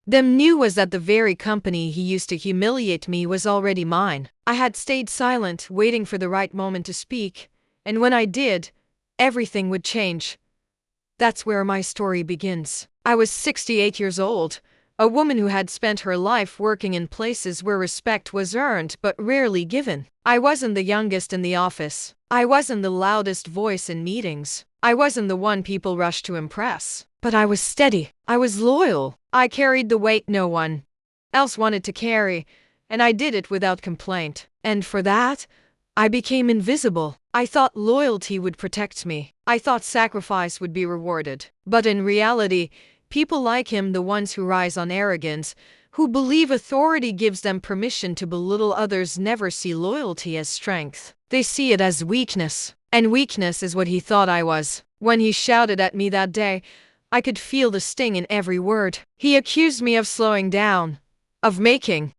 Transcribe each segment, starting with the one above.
Them knew was that the very company he used to humiliate me was already mine. I had stayed silent, waiting for the right moment to speak, and when I did, everything would change. That's where my story begins. I was 68 years old, a woman who had spent her life working in places where respect was earned but rarely given. I wasn't the youngest in the office. I wasn't the loudest voice in meetings. I wasn't the one people rushed to impress. But I was steady. I was loyal. I carried the weight no one else wanted to carry, and I did it without complaint. And for that, I became invisible. I thought loyalty would protect me. I thought sacrifice would be rewarded. But in reality, people like him, the ones who rise on arrogance, who believe authority gives them permission to belittle others, never see loyalty as strength. They see it as weakness. And weakness is what he thought I was. When he shouted at me that day, I could feel the sting in every word. He accused me of slowing down, of making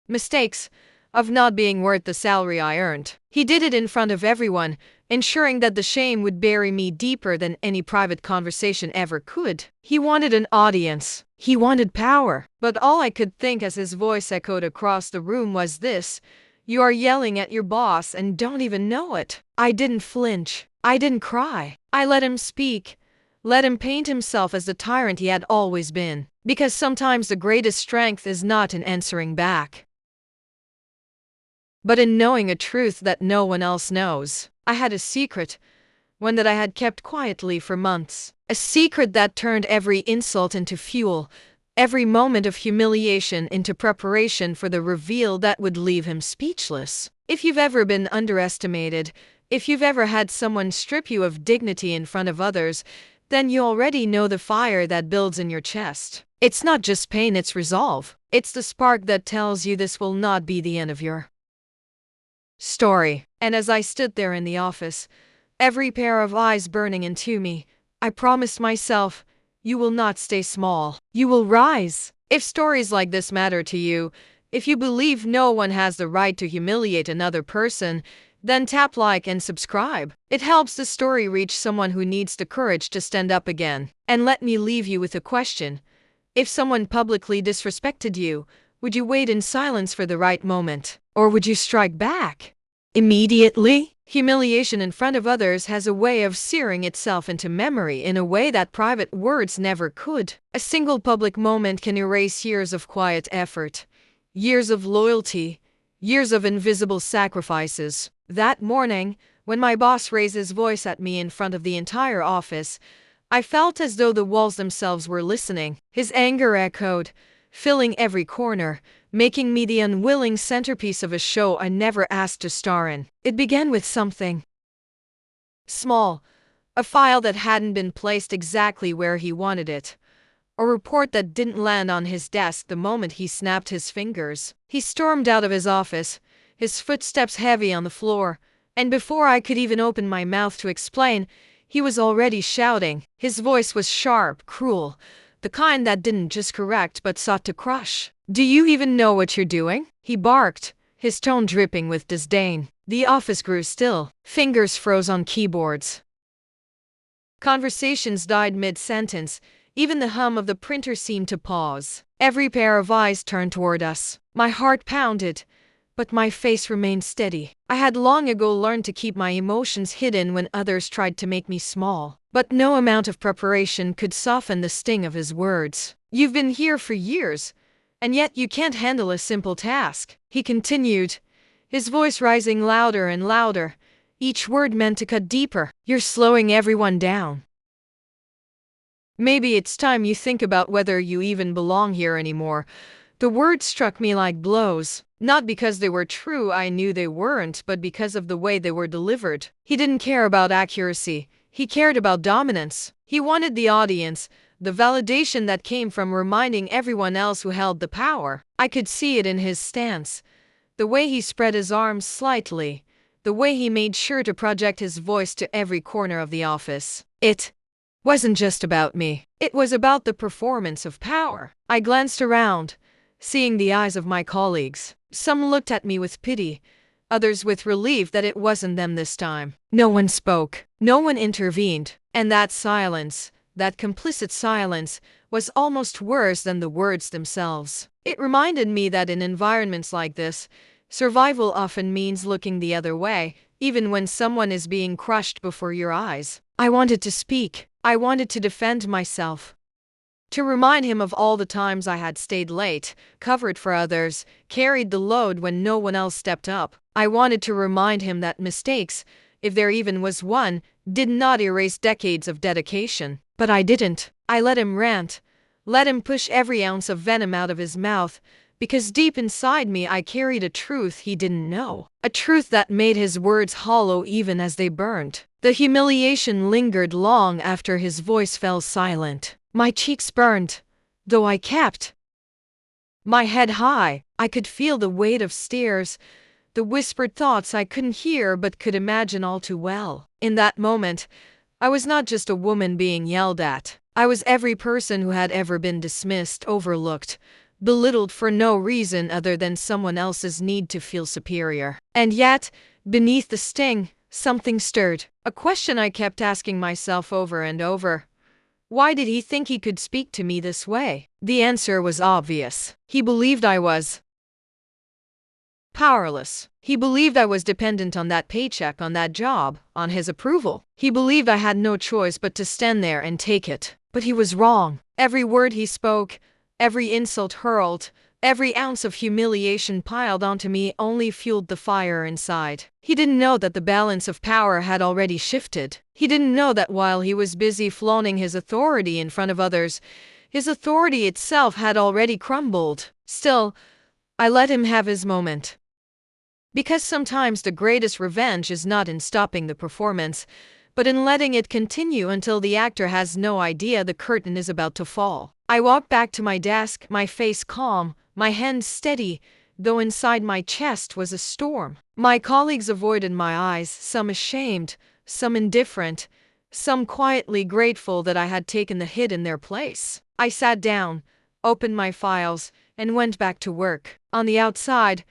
mistakes, of not being worth the salary I earned. He did it in front of everyone, ensuring that the shame would bury me deeper than any private conversation ever could. He wanted an audience. He wanted power. But all I could think as his voice echoed across the room was this: you are yelling at your boss and don't even know it. I didn't flinch. I didn't cry. I let him speak. Let him paint himself as the tyrant he had always been. Because sometimes the greatest strength is not in answering back, but in knowing a truth that no one else knows. I had a secret, one that I had kept quietly for months. A secret that turned every insult into fuel, every moment of humiliation into preparation for the reveal that would leave him speechless. If you've ever been underestimated, if you've ever had someone strip you of dignity in front of others, then you already know the fire that builds in your chest. It's not just pain, it's resolve. It's the spark that tells you this will not be the end of your story. And as I stood there in the office, every pair of eyes burning into me, I promised myself, you will not stay small. You will rise. If stories like this matter to you, if you believe no one has the right to humiliate another person, then tap like and subscribe. It helps the story reach someone who needs the courage to stand up again. And let me leave you with a question. If someone publicly disrespected you, would you wait in silence for the right moment? Or would you strike back immediately? Humiliation in front of others has a way of searing itself into memory in a way that private words never could. A single public moment can erase years of quiet effort, years of loyalty, years of invisible sacrifices. That morning, when my boss raised his voice at me in front of the entire office, I felt as though the walls themselves were listening. His anger echoed, filling every corner, making me the unwilling centerpiece of a show I never asked to star in. It began with something small, a file that hadn't been placed exactly where he wanted it, a report that didn't land on his desk the moment he snapped his fingers. He stormed out of his office, his footsteps heavy on the floor, and before I could even open my mouth to explain, he was already shouting. His voice was sharp, cruel, the kind that didn't just correct but sought to crush. Do you even know what you're doing? He barked, his tone dripping with disdain. The office grew still. Fingers froze on keyboards. Conversations died mid-sentence. Even the hum of the printer seemed to pause. Every pair of eyes turned toward us. My heart pounded, but my face remained steady. I had long ago learned to keep my emotions hidden when others tried to make me small. But no amount of preparation could soften the sting of his words. You've been here for years, and yet you can't handle a simple task, he continued, his voice rising louder and louder, each word meant to cut deeper. You're slowing everyone down. Maybe it's time you think about whether you even belong here anymore. The words struck me like blows, not because they were true, I knew they weren't, but because of the way they were delivered. He didn't care about accuracy. He cared about dominance. He wanted the audience, the validation that came from reminding everyone else who held the power. I could see it in his stance, the way he spread his arms slightly, the way he made sure to project his voice to every corner of the office. It wasn't just about me. It was about the performance of power. I glanced around, seeing the eyes of my colleagues. Some looked at me with pity, others with relief that it wasn't them this time. No one spoke. No one intervened. And that silence, that complicit silence, was almost worse than the words themselves. It reminded me that in environments like this, survival often means looking the other way, even when someone is being crushed before your eyes. I wanted to speak. I wanted to defend myself. To remind him of all the times I had stayed late, covered for others, carried the load when no one else stepped up. I wanted to remind him that mistakes, if there even was one, did not erase decades of dedication. But I didn't. I let him rant, let him push every ounce of venom out of his mouth, because deep inside me I carried a truth he didn't know. A truth that made his words hollow even as they burned. The humiliation lingered long after his voice fell silent. My cheeks burned, though I kept my head high. I could feel the weight of stares, the whispered thoughts I couldn't hear but could imagine all too well. In that moment, I was not just a woman being yelled at. I was every person who had ever been dismissed, overlooked, belittled for no reason other than someone else's need to feel superior. And yet, beneath the sting, something stirred. A question I kept asking myself over and over. Why did he think he could speak to me this way? The answer was obvious. He believed I was powerless. He believed I was dependent on that paycheck, on that job, on his approval. He believed I had no choice but to stand there and take it. But he was wrong. Every word he spoke, every insult hurled, every ounce of humiliation piled onto me only fueled the fire inside. He didn't know that the balance of power had already shifted. He didn't know that while he was busy flaunting his authority in front of others, his authority itself had already crumbled. Still, I let him have his moment. Because sometimes the greatest revenge is not in stopping the performance, but in letting it continue until the actor has no idea the curtain is about to fall. I walked back to my desk, my face calm, my hands steady, though inside my chest was a storm. My colleagues avoided my eyes, some ashamed, some indifferent, some quietly grateful that I had taken the hit in their place. I sat down, opened my files, and went back to work. On the outside,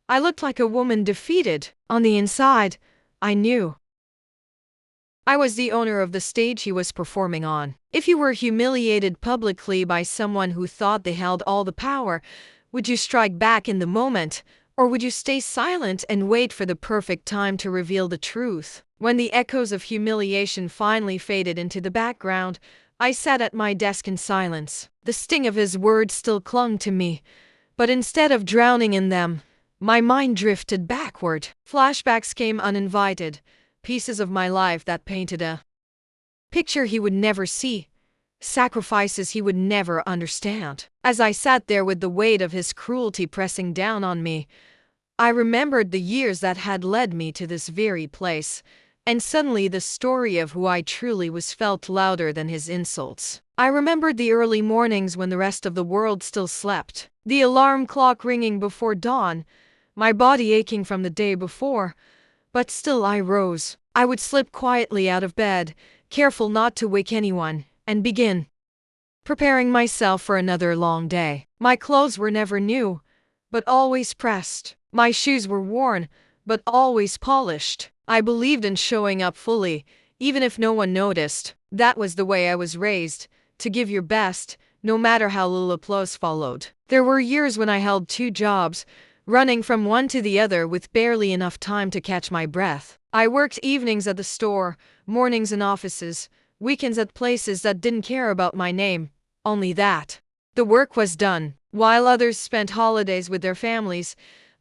I looked like a woman defeated. On the inside, I knew I was the owner of the stage he was performing on. If you were humiliated publicly by someone who thought they held all the power, would you strike back in the moment, or would you stay silent and wait for the perfect time to reveal the truth? When the echoes of humiliation finally faded into the background, I sat at my desk in silence. The sting of his words still clung to me, but instead of drowning in them, my mind drifted backward. Flashbacks came uninvited, pieces of my life that painted a picture he would never see, sacrifices he would never understand. As I sat there with the weight of his cruelty pressing down on me, I remembered the years that had led me to this very place, and suddenly the story of who I truly was felt louder than his insults. I remembered the early mornings when the rest of the world still slept, the alarm clock ringing before dawn, my body aching from the day before, but still I rose. I would slip quietly out of bed, careful not to wake anyone, and begin preparing myself for another long day. My clothes were never new, but always pressed. My shoes were worn, but always polished. I believed in showing up fully, even if no one noticed. That was the way I was raised, to give your best, no matter how little applause followed. There were years when I held 2 jobs, running from one to the other with barely enough time to catch my breath. I worked evenings at the store, mornings in offices, weekends at places that didn't care about my name, only that the work was done. While others spent holidays with their families,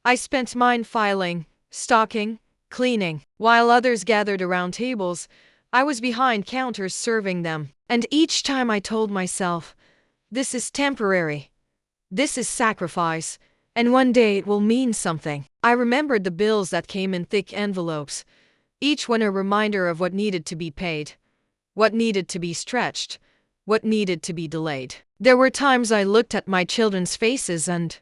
I spent mine filing, stocking, cleaning. While others gathered around tables, I was behind counters serving them. And each time I told myself, this is temporary, this is sacrifice, and one day it will mean something. I remembered the bills that came in thick envelopes, each one a reminder of what needed to be paid, what needed to be stretched, what needed to be delayed. There were times I looked at my children's faces and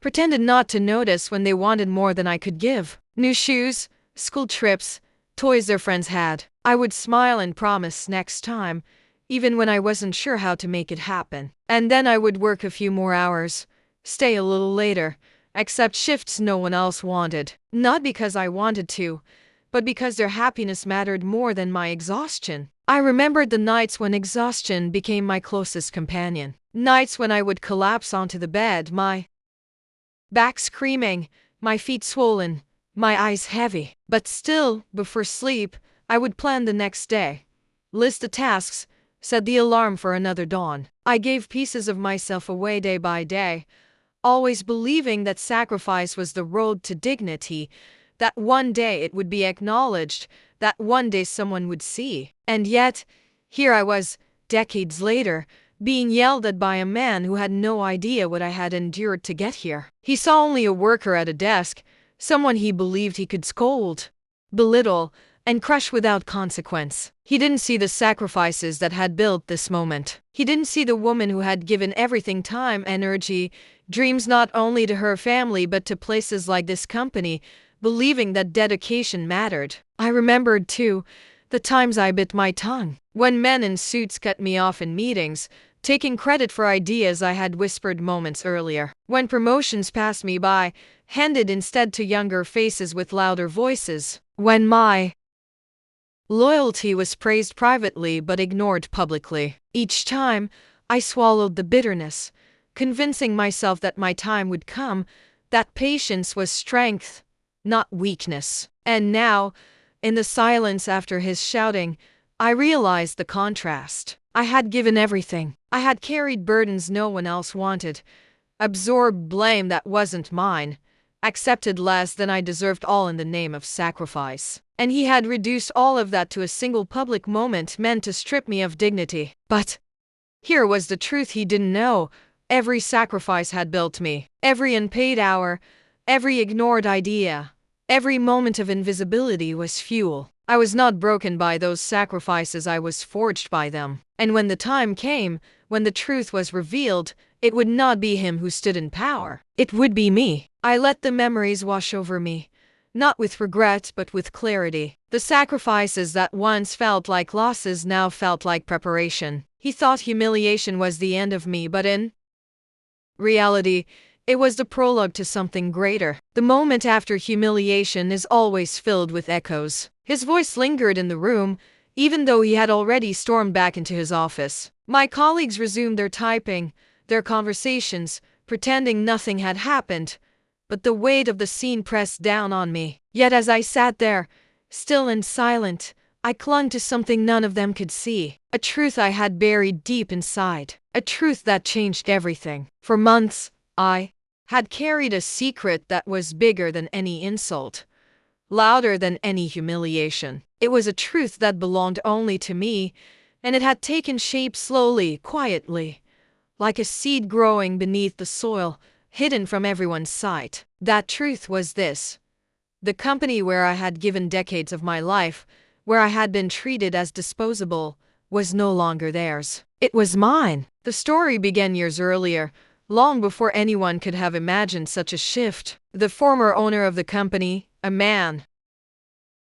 pretended not to notice when they wanted more than I could give. New shoes, school trips, toys their friends had. I would smile and promise next time, even when I wasn't sure how to make it happen. And then I would work a few more hours, stay a little later, accept shifts no one else wanted. Not because I wanted to, but because their happiness mattered more than my exhaustion. I remembered the nights when exhaustion became my closest companion. Nights when I would collapse onto the bed, my back screaming, my feet swollen, my eyes heavy. But still, before sleep, I would plan the next day, list the tasks, set the alarm for another dawn. I gave pieces of myself away day by day, always believing that sacrifice was the road to dignity, that one day it would be acknowledged, that one day someone would see. And yet, here I was, decades later, being yelled at by a man who had no idea what I had endured to get here. He saw only a worker at a desk, someone he believed he could scold, belittle, and crush without consequence. He didn't see the sacrifices that had built this moment. He didn't see the woman who had given everything, time, energy, dreams, not only to her family but to places like this company, believing that dedication mattered. I remembered, too, the times I bit my tongue, when men in suits cut me off in meetings, taking credit for ideas I had whispered moments earlier, when promotions passed me by, handed instead to younger faces with louder voices, when my loyalty was praised privately but ignored publicly. Each time, I swallowed the bitterness, convincing myself that my time would come, that patience was strength, not weakness. And now, in the silence after his shouting, I realized the contrast. I had given everything. I had carried burdens no one else wanted, absorbed blame that wasn't mine, accepted less than I deserved, all in the name of sacrifice. And he had reduced all of that to a single public moment meant to strip me of dignity. But here was the truth he didn't know. Every sacrifice had built me. Every unpaid hour, every ignored idea, every moment of invisibility was fuel. I was not broken by those sacrifices, I was forged by them. And when the time came, when the truth was revealed, it would not be him who stood in power. It would be me. I let the memories wash over me, not with regret but with clarity. The sacrifices that once felt like losses now felt like preparation. He thought humiliation was the end of me, but in reality, it was the prologue to something greater. The moment after humiliation is always filled with echoes. His voice lingered in the room, even though he had already stormed back into his office. My colleagues resumed their typing, their conversations, pretending nothing had happened, but the weight of the scene pressed down on me. Yet as I sat there, still and silent, I clung to something none of them could see, a truth I had buried deep inside, a truth that changed everything. For months, I had carried a secret that was bigger than any insult, louder than any humiliation. It was a truth that belonged only to me, and it had taken shape slowly, quietly, like a seed growing beneath the soil, hidden from everyone's sight. That truth was this: the company where I had given decades of my life, where I had been treated as disposable, was no longer theirs. It was mine. The story began years earlier, long before anyone could have imagined such a shift. The former owner of the company, a man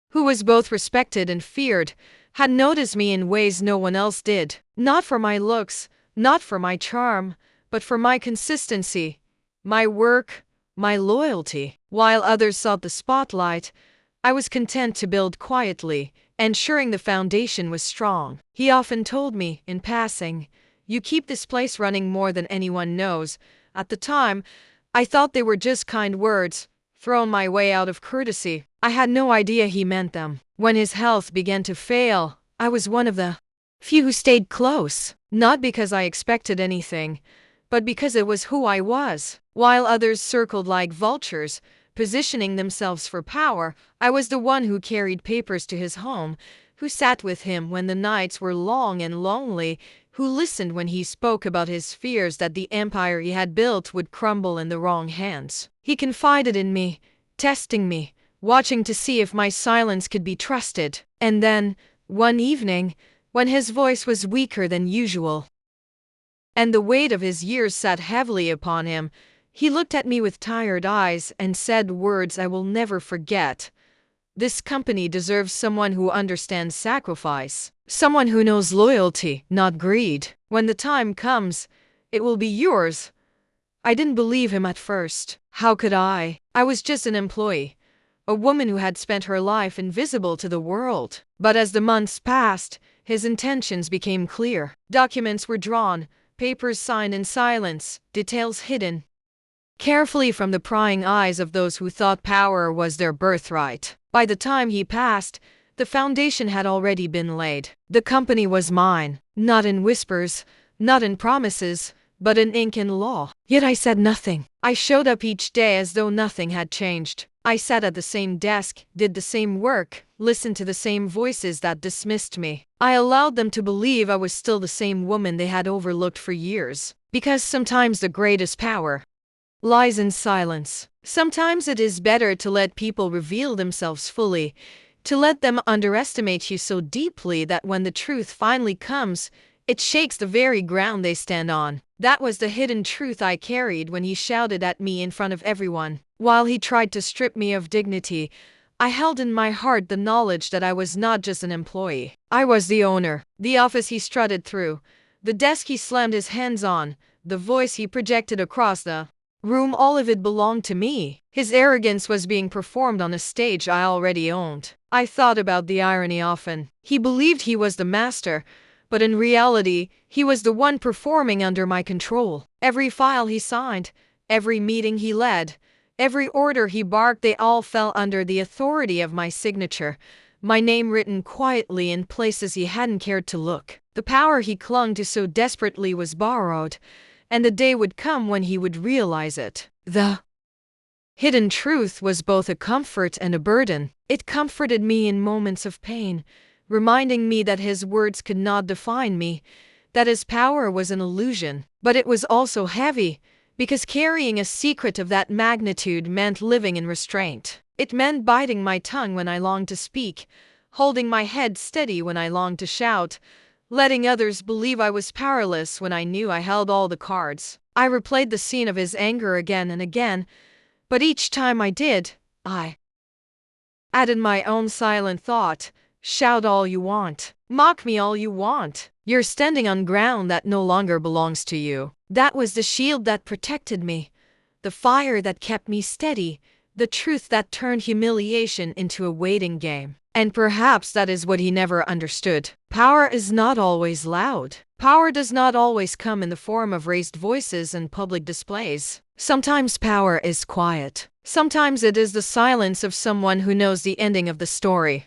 who was both respected and feared, had noticed me in ways no one else did. Not for my looks, not for my charm, but for my consistency, my work, my loyalty. While others sought the spotlight, I was content to build quietly, ensuring the foundation was strong. He often told me, in passing, "You keep this place running more than anyone knows." At the time, I thought they were just kind words, thrown my way out of courtesy. I had no idea he meant them. When his health began to fail, I was one of the few who stayed close, not because I expected anything, but because it was who I was. While others circled like vultures, positioning themselves for power, I was the one who carried papers to his home, who sat with him when the nights were long and lonely, who listened when he spoke about his fears that the empire he had built would crumble in the wrong hands. He confided in me, testing me, watching to see if my silence could be trusted. And then, one evening, when his voice was weaker than usual, and the weight of his years sat heavily upon him, he looked at me with tired eyes and said words I will never forget. "This company deserves someone who understands sacrifice, someone who knows loyalty, not greed. When the time comes, it will be yours." I didn't believe him at first. How could I? I was just an employee, a woman who had spent her life invisible to the world. But as the months passed, his intentions became clear. Documents were drawn, papers signed in silence, details hidden carefully from the prying eyes of those who thought power was their birthright. By the time he passed, the foundation had already been laid. The company was mine, not in whispers, not in promises, but in ink and law. Yet I said nothing. I showed up each day as though nothing had changed. I sat at the same desk, did the same work, listened to the same voices that dismissed me. I allowed them to believe I was still the same woman they had overlooked for years. Because sometimes the greatest power lies in silence. Sometimes it is better to let people reveal themselves fully, to let them underestimate you so deeply that when the truth finally comes, it shakes the very ground they stand on. That was the hidden truth I carried when he shouted at me in front of everyone. While he tried to strip me of dignity, I held in my heart the knowledge that I was not just an employee. I was the owner. The office he strutted through, the desk he slammed his hands on, the voice he projected across the room, all of it belonged to me. His arrogance was being performed on a stage I already owned. I thought about the irony often. He believed he was the master, but in reality, he was the one performing under my control. Every file he signed, every meeting he led, every order he barked, they all fell under the authority of my signature, my name written quietly in places he hadn't cared to look. The power he clung to so desperately was borrowed, and the day would come when he would realize it. The hidden truth was both a comfort and a burden. It comforted me in moments of pain, reminding me that his words could not define me, that his power was an illusion. But it was also heavy, because carrying a secret of that magnitude meant living in restraint. It meant biting my tongue when I longed to speak, holding my head steady when I longed to shout, letting others believe I was powerless when I knew I held all the cards. I replayed the scene of his anger again and again, but each time I did, I added my own silent thought. Shout all you want. Mock me all you want. You're standing on ground that no longer belongs to you. That was the shield that protected me, the fire that kept me steady, the truth that turned humiliation into a waiting game. And perhaps that is what he never understood. Power is not always loud. Power does not always come in the form of raised voices and public displays. Sometimes power is quiet. Sometimes it is the silence of someone who knows the ending of the story,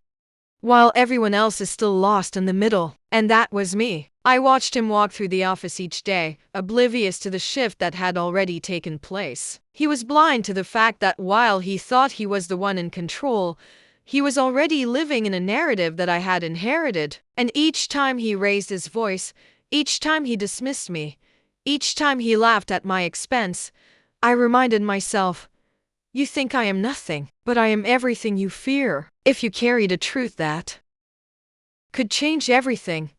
while everyone else is still lost in the middle. And that was me. I watched him walk through the office each day, oblivious to the shift that had already taken place. He was blind to the fact that while he thought he was the one in control, he was already living in a narrative that I had inherited. And each time he raised his voice, each time he dismissed me, each time he laughed at my expense, I reminded myself, you think I am nothing, but I am everything you fear. If you carried a truth that could change everything,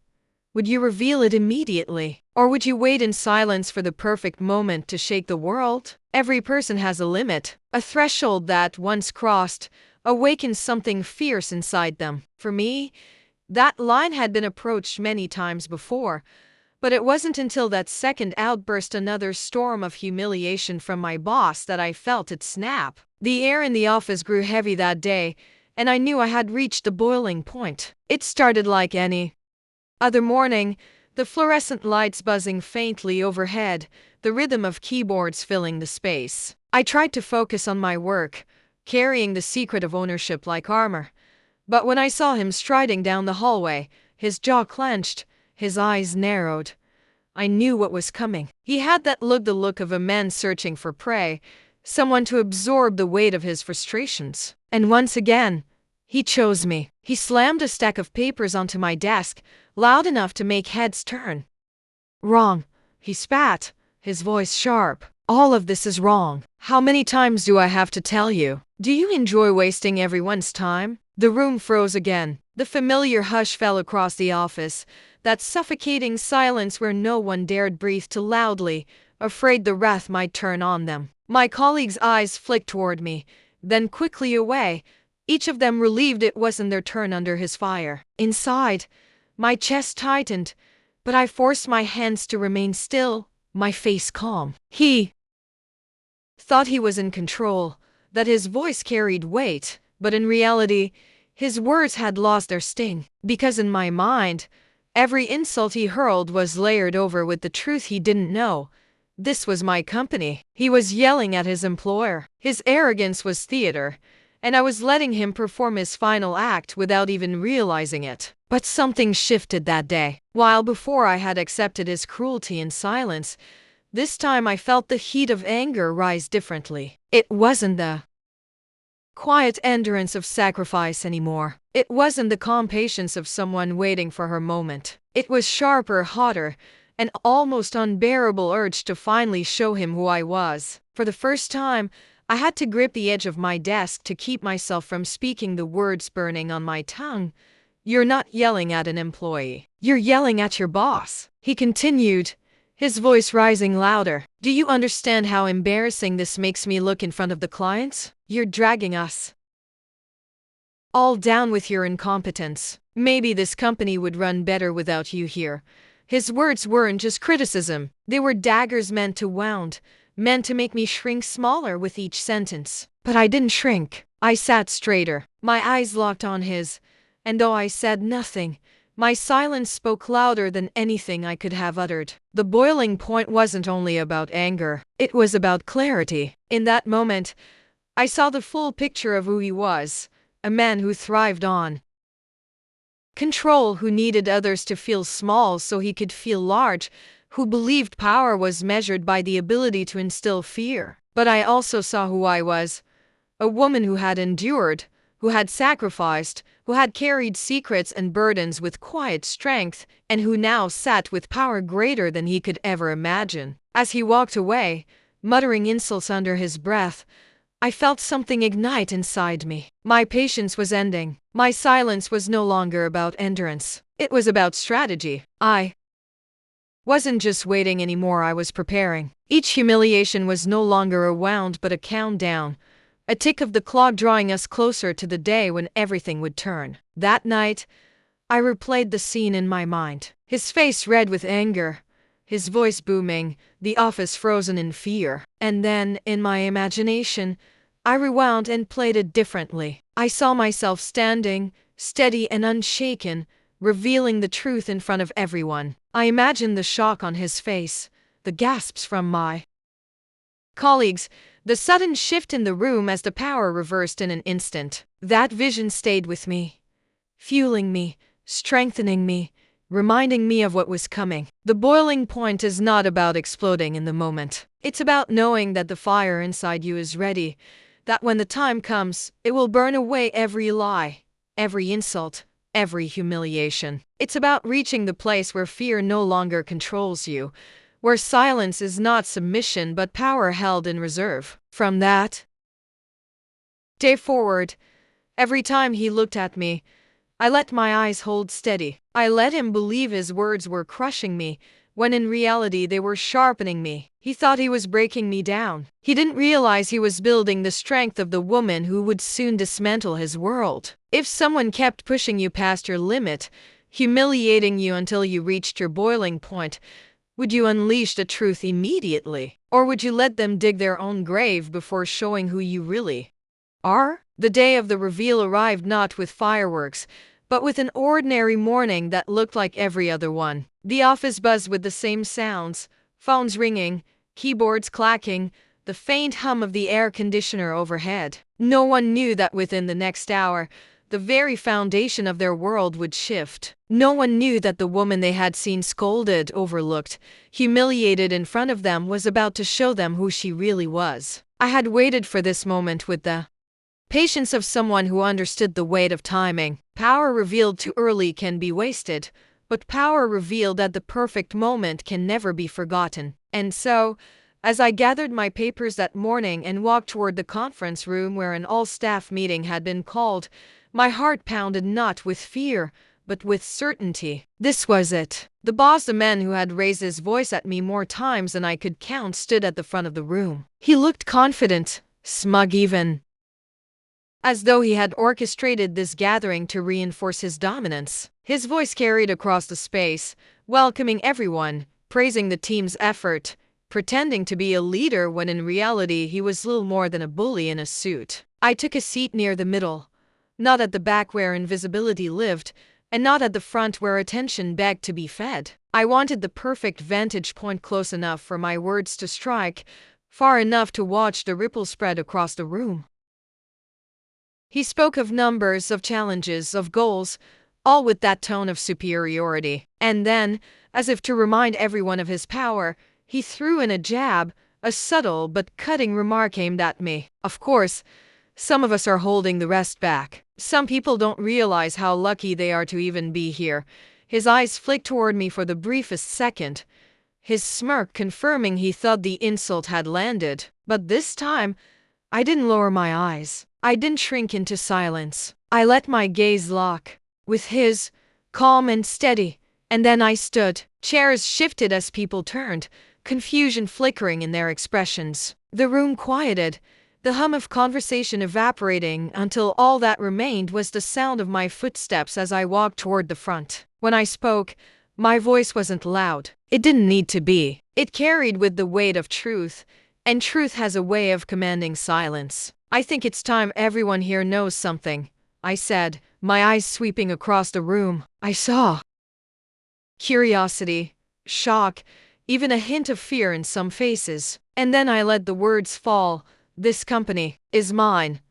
would you reveal it immediately? Or would you wait in silence for the perfect moment to shake the world? Every person has a limit, a threshold that, once crossed, awakens something fierce inside them. For me, that line had been approached many times before, but it wasn't until that second outburst, another storm of humiliation from my boss, that I felt it snap. The air in the office grew heavy that day, and I knew I had reached the boiling point. It started like any other morning, the fluorescent lights buzzing faintly overhead, the rhythm of keyboards filling the space. I tried to focus on my work, carrying the secret of ownership like armor. But when I saw him striding down the hallway, his jaw clenched, his eyes narrowed, I knew what was coming. He had the look of a man searching for prey, someone to absorb the weight of his frustrations. And once again, he chose me. He slammed a stack of papers onto my desk, loud enough to make heads turn. Wrong, he spat, his voice sharp. All of this is wrong. How many times do I have to tell you? Do you enjoy wasting everyone's time? The room froze again. The familiar hush fell across the office, that suffocating silence where no one dared breathe too loudly, afraid the wrath might turn on them. My colleagues' eyes flicked toward me, then quickly away, each of them relieved it wasn't their turn under his fire. Inside, my chest tightened, but I forced my hands to remain still, my face calm. He thought he was in control, that his voice carried weight, but in reality, his words had lost their sting. Because in my mind, Every insult he hurled was layered over with the truth he didn't know. This was my company. He was yelling at his employer. His arrogance was theater, and I was letting him perform his final act without even realizing it. But something shifted that day. While before I had accepted his cruelty in silence, this time I felt the heat of anger rise differently. It wasn't the quiet endurance of sacrifice anymore. It wasn't the calm patience of someone waiting for her moment. It was sharper, hotter, an almost unbearable urge to finally show him who I was. For the first time, I had to grip the edge of my desk to keep myself from speaking the words burning on my tongue. "You're not yelling at an employee. You're yelling at your boss," he continued, his voice rising louder. "Do you understand how embarrassing this makes me look in front of the clients? You're dragging us all down with your incompetence. Maybe this company would run better without you here." His words weren't just criticism. They were daggers meant to wound, meant to make me shrink smaller with each sentence. But I didn't shrink. I sat straighter, my eyes locked on his, and though I said nothing, my silence spoke louder than anything I could have uttered. The boiling point wasn't only about anger, it was about clarity. In that moment, I saw the full picture of who he was, a man who thrived on control, who needed others to feel small so he could feel large, who believed power was measured by the ability to instill fear. But I also saw who I was, a woman who had endured, who had sacrificed, who had carried secrets and burdens with quiet strength, and who now sat with power greater than he could ever imagine. As he walked away, muttering insults under his breath, I felt something ignite inside me. My patience was ending. My silence was no longer about endurance. It was about strategy. I wasn't just waiting anymore, I was preparing. Each humiliation was no longer a wound but a countdown, a tick of the clock drawing us closer to the day when everything would turn. That night, I replayed the scene in my mind. His face red with anger, his voice booming, the office frozen in fear. And then, in my imagination, I rewound and played it differently. I saw myself standing, steady and unshaken, revealing the truth in front of everyone. I imagined the shock on his face, the gasps from my colleagues, the sudden shift in the room as the power reversed in an instant. That vision stayed with me, fueling me, strengthening me, reminding me of what was coming. The boiling point is not about exploding in the moment. It's about knowing that the fire inside you is ready, that when the time comes, it will burn away every lie, every insult, every humiliation. It's about reaching the place where fear no longer controls you, where silence is not submission but power held in reserve. From that day forward, every time he looked at me, I let my eyes hold steady. I let him believe his words were crushing me, when in reality they were sharpening me. He thought he was breaking me down. He didn't realize he was building the strength of the woman who would soon dismantle his world. If someone kept pushing you past your limit, humiliating you until you reached your boiling point, would you unleash the truth immediately? Or would you let them dig their own grave before showing who you really are? The day of the reveal arrived not with fireworks, but with an ordinary morning that looked like every other one. The office buzzed with the same sounds, phones ringing, keyboards clacking, the faint hum of the air conditioner overhead. No one knew that within the next hour, the very foundation of their world would shift. No one knew that the woman they had seen scolded, overlooked, humiliated in front of them was about to show them who she really was. I had waited for this moment with the patience of someone who understood the weight of timing. Power revealed too early can be wasted, but power revealed at the perfect moment can never be forgotten. And so, as I gathered my papers that morning and walked toward the conference room where an all-staff meeting had been called, my heart pounded not with fear, but with certainty. This was it. The boss, the man who had raised his voice at me more times than I could count, stood at the front of the room. He looked confident, smug even, as though he had orchestrated this gathering to reinforce his dominance. His voice carried across the space, welcoming everyone, praising the team's effort, pretending to be a leader when in reality he was little more than a bully in a suit. I took a seat near the middle, not at the back where invisibility lived, and not at the front where attention begged to be fed. I wanted the perfect vantage point, close enough for my words to strike, far enough to watch the ripple spread across the room. He spoke of numbers, of challenges, of goals, all with that tone of superiority. And then, as if to remind everyone of his power, he threw in a jab, a subtle but cutting remark aimed at me. Of course, some of us are holding the rest back. Some people don't realize how lucky they are to even be here. His eyes flicked toward me for the briefest second, his smirk confirming he thought the insult had landed. But this time, I didn't lower my eyes. I didn't shrink into silence. I let my gaze lock with his, calm and steady, and then I stood. Chairs shifted as people turned, confusion flickering in their expressions. The room quieted, the hum of conversation evaporating until all that remained was the sound of my footsteps as I walked toward the front. When I spoke, my voice wasn't loud. It didn't need to be. It carried with the weight of truth, and truth has a way of commanding silence. I think it's time everyone here knows something, I said, my eyes sweeping across the room. I saw curiosity, shock, even a hint of fear in some faces. And then I let the words fall. This company is mine.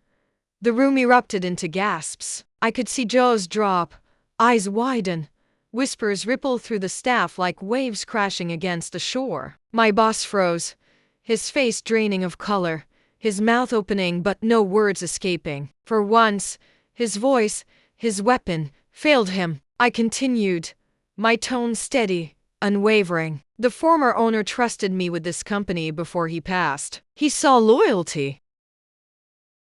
The room erupted into gasps. I could see jaws drop, eyes widen, whispers ripple through the staff like waves crashing against the shore. My boss froze, his face draining of color, his mouth opening but no words escaping. For once, his voice, his weapon, failed him. I continued, my tone steady, unwavering. The former owner trusted me with this company before he passed. He saw loyalty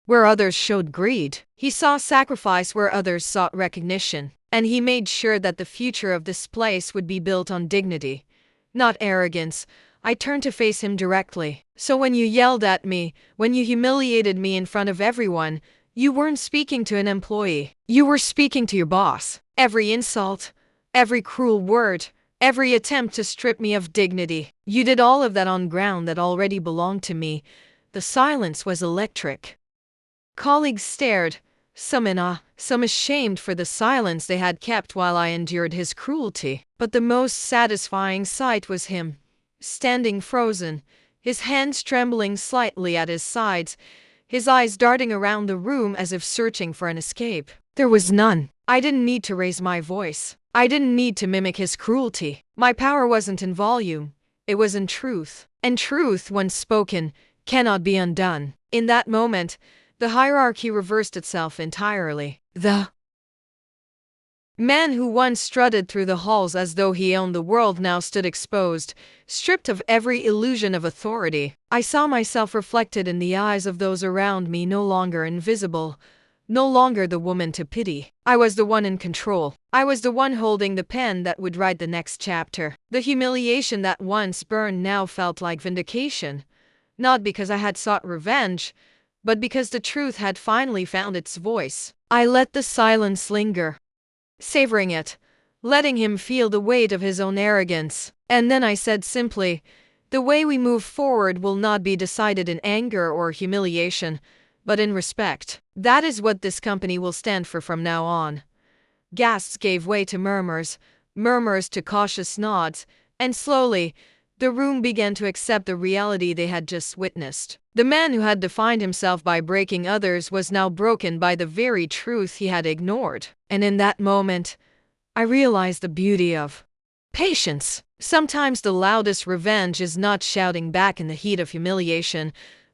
where others showed greed. He saw sacrifice where others sought recognition. And he made sure that the future of this place would be built on dignity, not arrogance. I turned to face him directly. So when you yelled at me, when you humiliated me in front of everyone, you weren't speaking to an employee. You were speaking to your boss. Every insult, every cruel word, every attempt to strip me of dignity, you did all of that on ground that already belonged to me. The silence was electric. Colleagues stared, some in awe, some ashamed for the silence they had kept while I endured his cruelty. But the most satisfying sight was him, standing frozen, his hands trembling slightly at his sides, his eyes darting around the room as if searching for an escape. There was none. I didn't need to raise my voice. I didn't need to mimic his cruelty. My power wasn't in volume, it was in truth. And truth, once spoken, cannot be undone. In that moment, the hierarchy reversed itself entirely. The man who once strutted through the halls as though he owned the world now stood exposed, stripped of every illusion of authority. I saw myself reflected in the eyes of those around me, no longer invisible, no longer the woman to pity. I was the one in control. I was the one holding the pen that would write the next chapter. The humiliation that once burned now felt like vindication, not because I had sought revenge, but because the truth had finally found its voice. I let the silence linger, savoring it, letting him feel the weight of his own arrogance. And then I said simply, the way we move forward will not be decided in anger or humiliation, but in respect. That is what this company will stand for from now on. Gasps gave way to murmurs, murmurs to cautious nods, and slowly, the room began to accept the reality they had just witnessed. The man who had defined himself by breaking others was now broken by the very truth he had ignored. And in that moment, I realized the beauty of patience. Sometimes the loudest revenge is not shouting back in the heat of humiliation,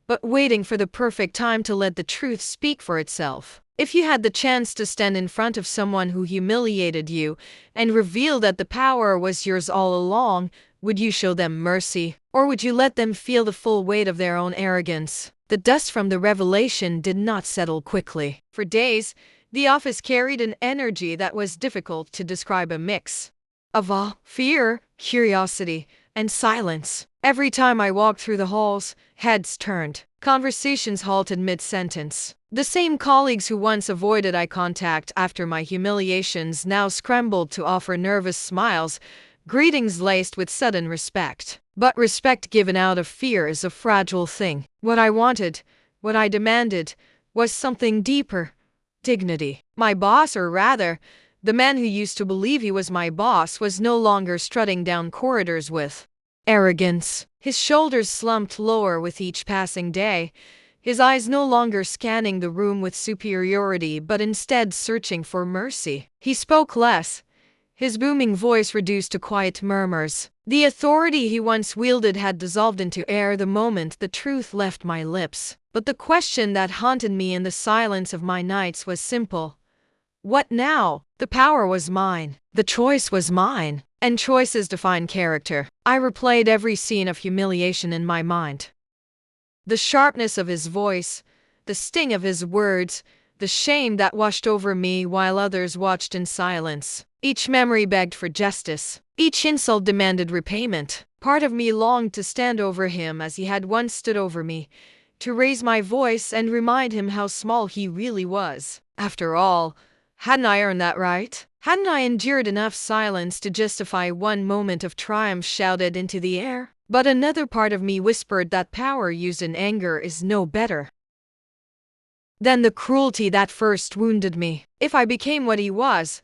but waiting for the perfect time to let the truth speak for itself. If you had the chance to stand in front of someone who humiliated you and reveal that the power was yours all along, would you show them mercy, or would you let them feel the full weight of their own arrogance? The dust from the revelation did not settle quickly. For days, the office carried an energy that was difficult to describe, a mix of awe, fear, curiosity, and silence. Every time I walked through the halls, heads turned, conversations halted mid-sentence. The same colleagues who once avoided eye contact after my humiliations now scrambled to offer nervous smiles, greetings laced with sudden respect. But respect given out of fear is a fragile thing. What I wanted, what I demanded, was something deeper. Dignity. My boss, or rather, The man who used to believe he was my boss was no longer strutting down corridors with arrogance. His shoulders slumped lower with each passing day, his eyes no longer scanning the room with superiority but instead searching for mercy. He spoke less, his booming voice reduced to quiet murmurs. The authority he once wielded had dissolved into air the moment the truth left my lips. But the question that haunted me in the silence of my nights was simple. What now? The power was mine. The choice was mine. And choices define character. I replayed every scene of humiliation in my mind. The sharpness of his voice, the sting of his words, the shame that washed over me while others watched in silence. Each memory begged for justice. Each insult demanded repayment. Part of me longed to stand over him as he had once stood over me, to raise my voice and remind him how small he really was. After all, hadn't I earned that right? Hadn't I endured enough silence to justify one moment of triumph shouted into the air? But another part of me whispered that power used in anger is no better than the cruelty that first wounded me. If I became what he was,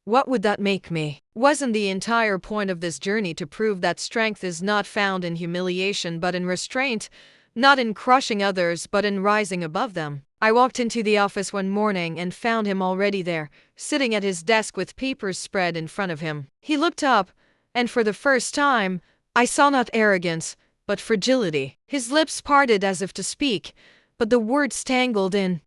what would that make me? Wasn't the entire point of this journey to prove that strength is not found in humiliation but in restraint, not in crushing others but in rising above them? I walked into the office one morning and found him already there, sitting at his desk with papers spread in front of him. He looked up, and for the first time, I saw not arrogance, but fragility. His lips parted as if to speak, but the words tangled in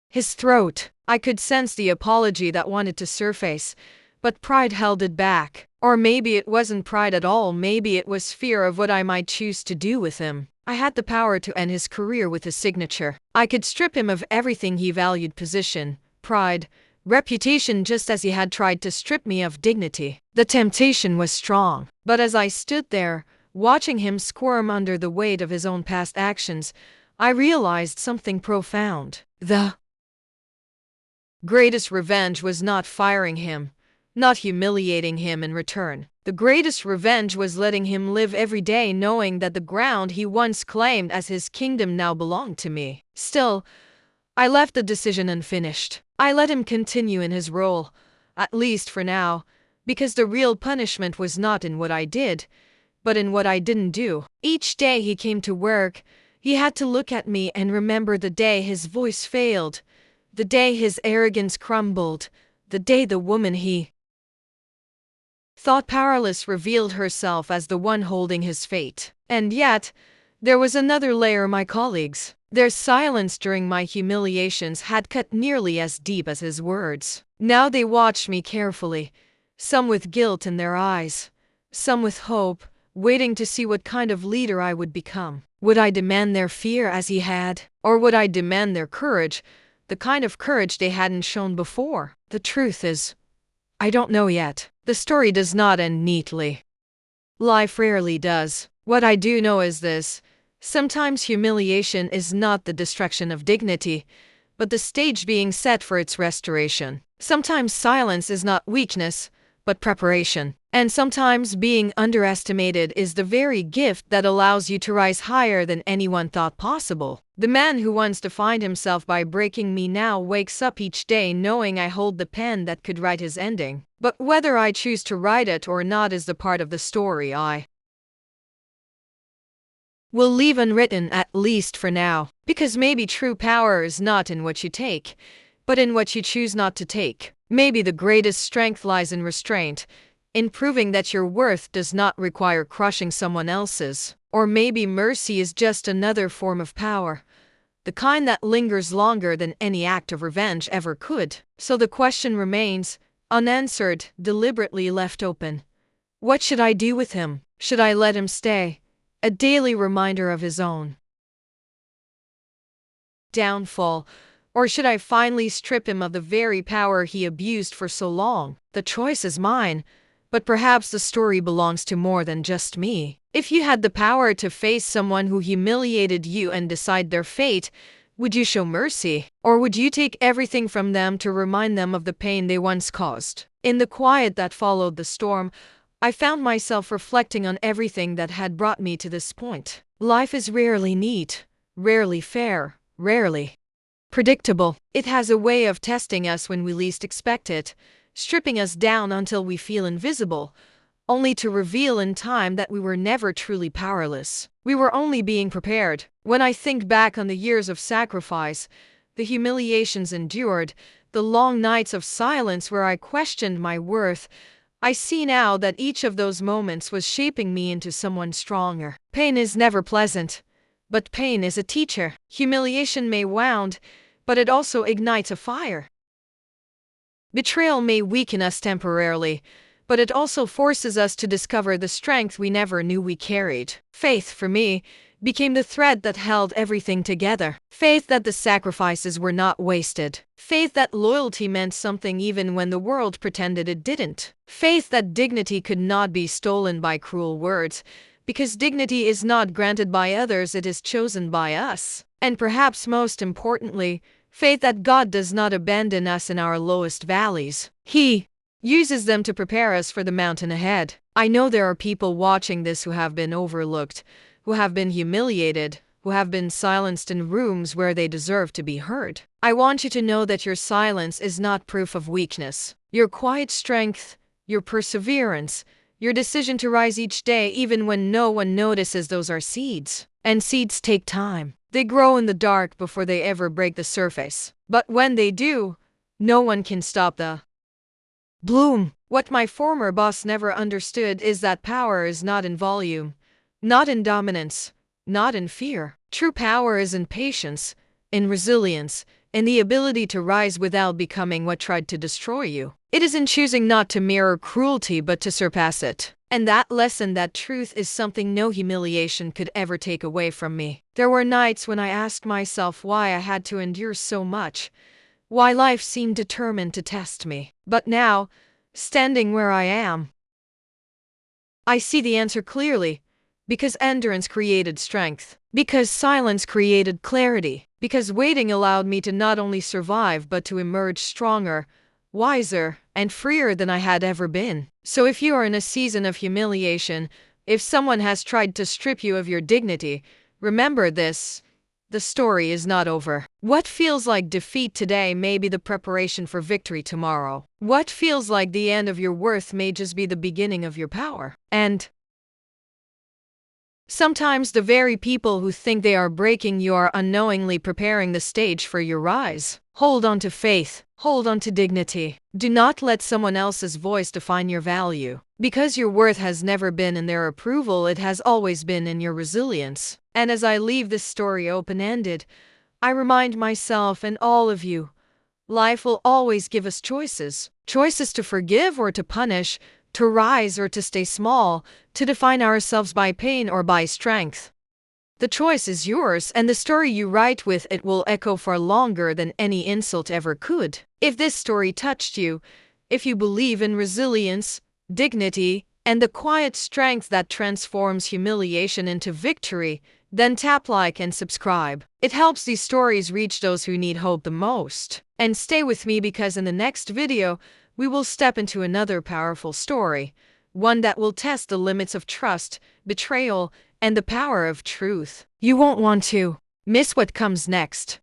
his throat. I could sense the apology that wanted to surface, but pride held it back. Or maybe it wasn't pride at all, maybe it was fear of what I might choose to do with him. I had the power to end his career with a signature. I could strip him of everything he valued: position, pride, reputation, just as he had tried to strip me of dignity. The temptation was strong, but as I stood there, watching him squirm under the weight of his own past actions, I realized something profound. The greatest revenge was not firing him, not humiliating him in return. The greatest revenge was letting him live every day knowing that the ground he once claimed as his kingdom now belonged to me. Still, I left the decision unfinished. I let him continue in his role, at least for now, because the real punishment was not in what I did, but in what I didn't do. Each day he came to work, he had to look at me and remember the day his voice failed, the day his arrogance crumbled, the day the woman he thought powerless revealed herself as the one holding his fate. And yet, there was another layer: my colleagues. Their silence during my humiliations had cut nearly as deep as his words. Now they watched me carefully, some with guilt in their eyes, some with hope, waiting to see what kind of leader I would become. Would I demand their fear as he had? Or would I demand their courage, the kind of courage they hadn't shown before? The truth is, I don't know yet. The story does not end neatly. Life rarely does. What I do know is this: sometimes humiliation is not the destruction of dignity, but the stage being set for its restoration. Sometimes silence is not weakness, but preparation. And sometimes being underestimated is the very gift that allows you to rise higher than anyone thought possible. The man who once defined himself by breaking me now wakes up each day knowing I hold the pen that could write his ending. But whether I choose to write it or not is the part of the story I will leave unwritten, at least for now. Because maybe true power is not in what you take, but in what you choose not to take. Maybe the greatest strength lies in restraint, in proving that your worth does not require crushing someone else's. Or maybe mercy is just another form of power, the kind that lingers longer than any act of revenge ever could. So the question remains, unanswered, deliberately left open. What should I do with him? Should I let him stay, a daily reminder of his own downfall? Or should I finally strip him of the very power he abused for so long? The choice is mine, but perhaps the story belongs to more than just me. If you had the power to face someone who humiliated you and decide their fate, would you show mercy? Or would you take everything from them to remind them of the pain they once caused? In the quiet that followed the storm, I found myself reflecting on everything that had brought me to this point. Life is rarely neat, rarely fair, rarely predictable. It has a way of testing us when we least expect it, stripping us down until we feel invisible, only to reveal in time that we were never truly powerless. We were only being prepared. When I think back on the years of sacrifice, the humiliations endured, the long nights of silence where I questioned my worth, I see now that each of those moments was shaping me into someone stronger. Pain is never pleasant, but pain is a teacher. Humiliation may wound, but it also ignites a fire. Betrayal may weaken us temporarily, but it also forces us to discover the strength we never knew we carried. Faith, for me, became the thread that held everything together. Faith that the sacrifices were not wasted. Faith that loyalty meant something even when the world pretended it didn't. Faith that dignity could not be stolen by cruel words, because dignity is not granted by others, it is chosen by us. And perhaps most importantly, faith that God does not abandon us in our lowest valleys. He uses them to prepare us for the mountain ahead. I know there are people watching this who have been overlooked, who have been humiliated, who have been silenced in rooms where they deserve to be heard. I want you to know that your silence is not proof of weakness. Your quiet strength, your perseverance, your decision to rise each day even when no one notices, those are seeds. And seeds take time. They grow in the dark before they ever break the surface. But when they do, no one can stop the bloom. What my former boss never understood is that power is not in volume, not in dominance, not in fear. True power is in patience, in resilience, in the ability to rise without becoming what tried to destroy you. It is in choosing not to mirror cruelty but to surpass it. And that lesson, that truth, is something no humiliation could ever take away from me. There were nights when I asked myself why I had to endure so much, why life seemed determined to test me. But now, standing where I am, I see the answer clearly. Because endurance created strength. Because silence created clarity. Because waiting allowed me to not only survive but to emerge stronger, wiser, and freer than I had ever been. So if you are in a season of humiliation, if someone has tried to strip you of your dignity, remember this: the story is not over. What feels like defeat today may be the preparation for victory tomorrow. What feels like the end of your worth may just be the beginning of your power. And sometimes the very people who think they are breaking you are unknowingly preparing the stage for your rise. Hold on to faith. Hold on to dignity. Do not let someone else's voice define your value. Because your worth has never been in their approval, it has always been in your resilience. And as I leave this story open-ended, I remind myself and all of you, life will always give us choices. Choices to forgive or to punish, to rise or to stay small, to define ourselves by pain or by strength. The choice is yours, and the story you write with it will echo far longer than any insult ever could. If this story touched you, if you believe in resilience, dignity, and the quiet strength that transforms humiliation into victory, then tap like and subscribe. It helps these stories reach those who need hope the most. And stay with me, because in the next video, we will step into another powerful story, one that will test the limits of trust, betrayal, and the power of truth. You won't want to miss what comes next.